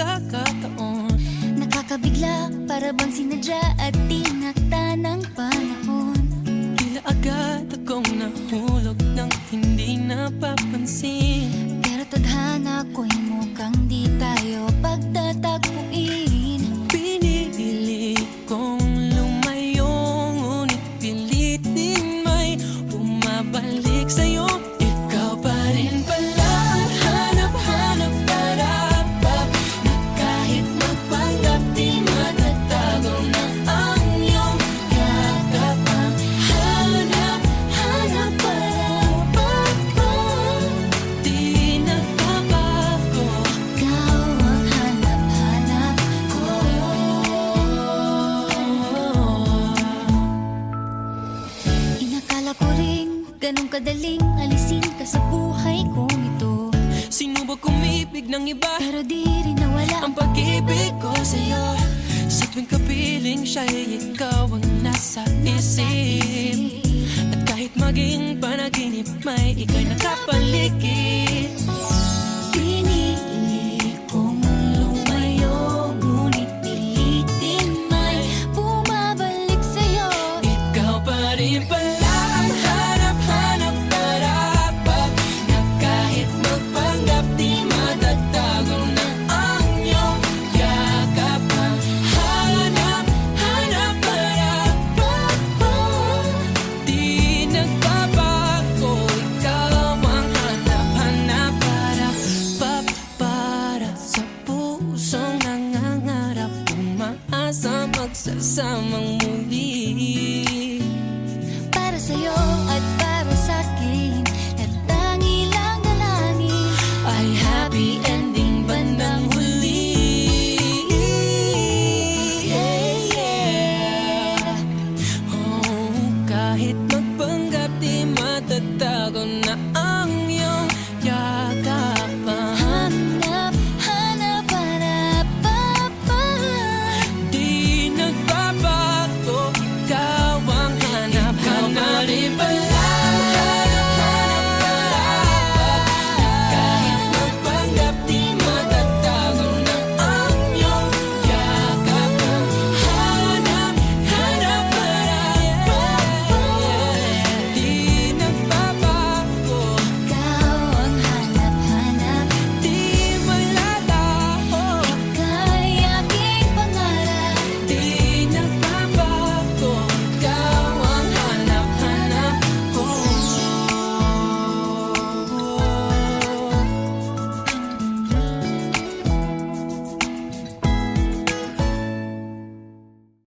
pagkakataon. Nakakabigla, para bang sinadya at tinakda ng panahon. Tila agad akong nahulog nang hindi napapansin. Pero tadhana ko'y mukhang di tayo pagtatagpuin. Pinili kong lumayo, ngunit pilit din may bumabalik sa'yo. Ikaw pa rin pala ang hanap-hanap para na kahit magpanggap di matatago na ang iyong yakap. Ang hanap-hanap para di nagbabago. Ikaw ang hanap-hanap ko. Inakala ko ring ganun kadaling alisin ka sa buhay kong ito. Sinubok umibig ng iba, Pero di rin nawala ang pag-ibig ko sa'yo. Sa tuwing kapiling siya'y ikaw ang nasa isip. At kahit maging panaginip, may ika'y nakapaligid. Pinili kong lumayo, ngunit pilitin may bumabalik sa'yo. Ikaw pa rin pala ang hanap-hanap para na kahit magpanggap di matatago na ang iyong yakap. Ang hanap-hanap para di nagbabago. Ikaw ang hanap-hanap para sa pusong nangangarap, umaasa magsasamang